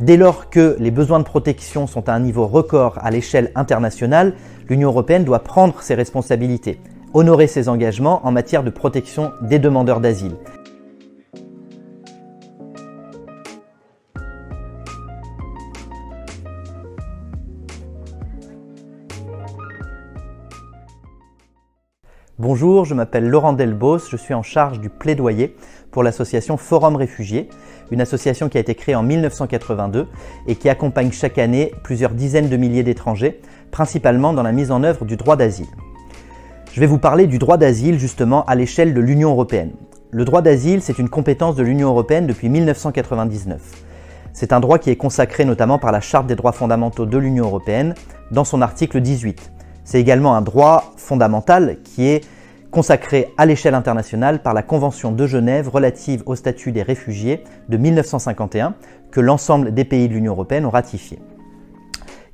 Dès lors que les besoins de protection sont à un niveau record à l'échelle internationale, l'Union européenne doit prendre ses responsabilités, honorer ses engagements en matière de protection des demandeurs d'asile. Bonjour, je m'appelle Laurent Delbos, je suis en charge du plaidoyer pour l'association Forum Réfugiés, une association qui a été créée en 1982 et qui accompagne chaque année plusieurs dizaines de milliers d'étrangers, principalement dans la mise en œuvre du droit d'asile. Je vais vous parler du droit d'asile justement à l'échelle de l'Union européenne. Le droit d'asile, c'est une compétence de l'Union européenne depuis 1999. C'est un droit qui est consacré notamment par la Charte des droits fondamentaux de l'Union européenne dans son article 18. C'est également un droit fondamental qui est consacré à l'échelle internationale par la Convention de Genève relative au statut des réfugiés de 1951 que l'ensemble des pays de l'Union européenne ont ratifié.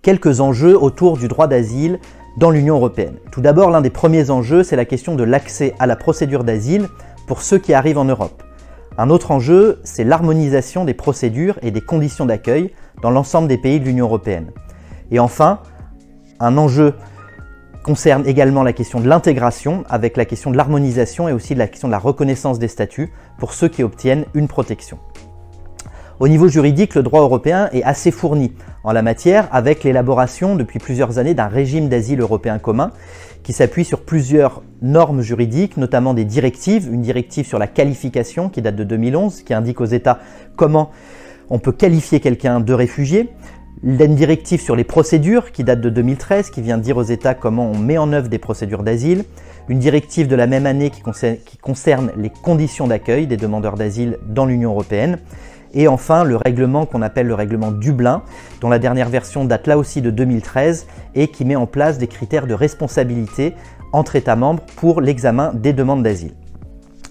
Quelques enjeux autour du droit d'asile dans l'Union européenne. Tout d'abord, l'un des premiers enjeux, c'est la question de l'accès à la procédure d'asile pour ceux qui arrivent en Europe. Un autre enjeu, c'est l'harmonisation des procédures et des conditions d'accueil dans l'ensemble des pays de l'Union européenne. Et enfin, un enjeu concerne également la question de l'intégration avec la question de l'harmonisation et aussi la question de la reconnaissance des statuts pour ceux qui obtiennent une protection. Au niveau juridique, le droit européen est assez fourni en la matière avec l'élaboration depuis plusieurs années d'un régime d'asile européen commun qui s'appuie sur plusieurs normes juridiques, notamment des directives, une directive sur la qualification qui date de 2011 qui indique aux États comment on peut qualifier quelqu'un de réfugié, une directive sur les procédures qui date de 2013, qui vient dire aux États comment on met en œuvre des procédures d'asile, une directive de la même année qui concerne les conditions d'accueil des demandeurs d'asile dans l'Union européenne, et enfin le règlement qu'on appelle le règlement Dublin, dont la dernière version date là aussi de 2013 et qui met en place des critères de responsabilité entre États membres pour l'examen des demandes d'asile.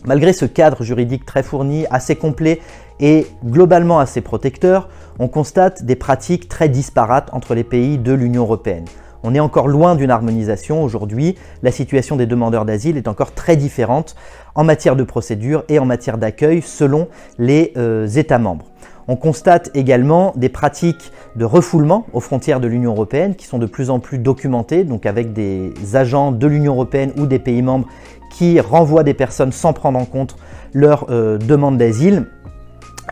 Malgré ce cadre juridique très fourni, assez complet et globalement assez protecteur, on constate des pratiques très disparates entre les pays de l'Union européenne. On est encore loin d'une harmonisation aujourd'hui. La situation des demandeurs d'asile est encore très différente en matière de procédure et en matière d'accueil selon les États membres. On constate également des pratiques de refoulement aux frontières de l'Union européenne qui sont de plus en plus documentées, donc avec des agents de l'Union européenne ou des pays membres qui renvoient des personnes sans prendre en compte leur demande d'asile.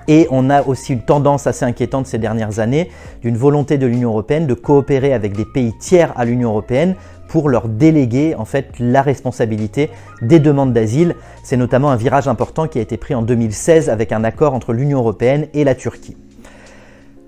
Et on a aussi une tendance assez inquiétante ces dernières années d'une volonté de l'Union européenne de coopérer avec des pays tiers à l'Union européenne pour leur déléguer en fait la responsabilité des demandes d'asile. C'est notamment un virage important qui a été pris en 2016 avec un accord entre l'Union européenne et la Turquie.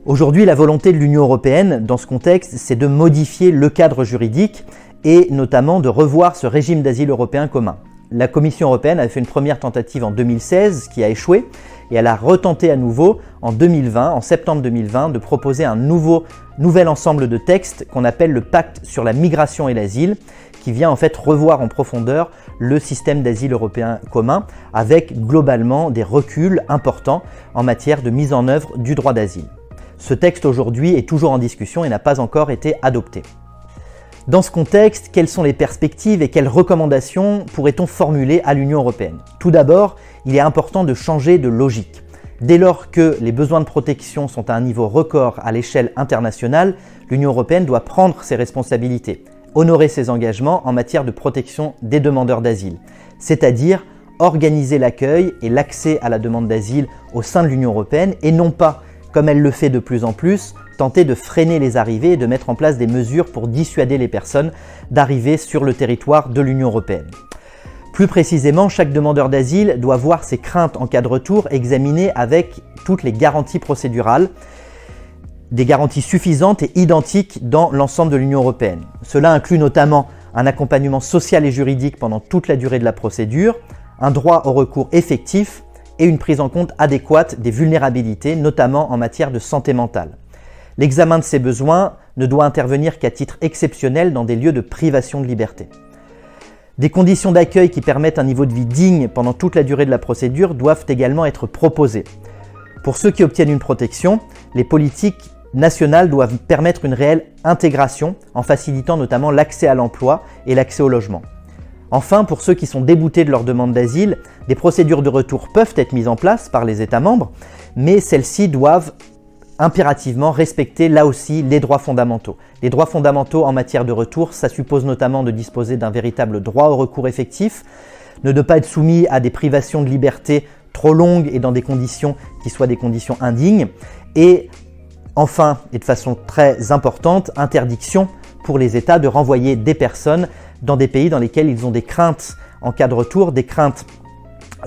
Aujourd'hui, la volonté de l'Union européenne dans ce contexte, c'est de modifier le cadre juridique et notamment de revoir ce régime d'asile européen commun. La Commission européenne avait fait une première tentative en 2016 qui a échoué et elle a retenté à nouveau en 2020, en septembre 2020, de proposer un nouvel ensemble de textes qu'on appelle le pacte sur la migration et l'asile qui vient en fait revoir en profondeur le système d'asile européen commun avec globalement des reculs importants en matière de mise en œuvre du droit d'asile. Ce texte aujourd'hui est toujours en discussion et n'a pas encore été adopté. Dans ce contexte, quelles sont les perspectives et quelles recommandations pourrait-on formuler à l'Union européenne? Tout d'abord, il est important de changer de logique. Dès lors que les besoins de protection sont à un niveau record à l'échelle internationale, l'Union européenne doit prendre ses responsabilités, honorer ses engagements en matière de protection des demandeurs d'asile, c'est-à-dire organiser l'accueil et l'accès à la demande d'asile au sein de l'Union européenne et non pas, comme elle le fait de plus en plus, tenter de freiner les arrivées et de mettre en place des mesures pour dissuader les personnes d'arriver sur le territoire de l'Union européenne. Plus précisément, chaque demandeur d'asile doit voir ses craintes en cas de retour examinées avec toutes les garanties procédurales, des garanties suffisantes et identiques dans l'ensemble de l'Union européenne. Cela inclut notamment un accompagnement social et juridique pendant toute la durée de la procédure, un droit au recours effectif et une prise en compte adéquate des vulnérabilités, notamment en matière de santé mentale. L'examen de ces besoins ne doit intervenir qu'à titre exceptionnel dans des lieux de privation de liberté. Des conditions d'accueil qui permettent un niveau de vie digne pendant toute la durée de la procédure doivent également être proposées. Pour ceux qui obtiennent une protection, les politiques nationales doivent permettre une réelle intégration en facilitant notamment l'accès à l'emploi et l'accès au logement. Enfin, pour ceux qui sont déboutés de leur demande d'asile, des procédures de retour peuvent être mises en place par les États membres, mais celles-ci doivent impérativement respecter là aussi les droits fondamentaux. Les droits fondamentaux en matière de retour, ça suppose notamment de disposer d'un véritable droit au recours effectif, de ne pas être soumis à des privations de liberté trop longues et dans des conditions qui soient des conditions indignes. Et enfin, et de façon très importante, interdiction pour les États de renvoyer des personnes dans des pays dans lesquels ils ont des craintes en cas de retour, des craintes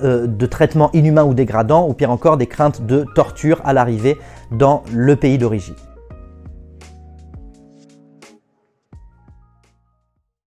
de traitement inhumain ou dégradant, ou pire encore des craintes de torture à l'arrivée dans le pays d'origine.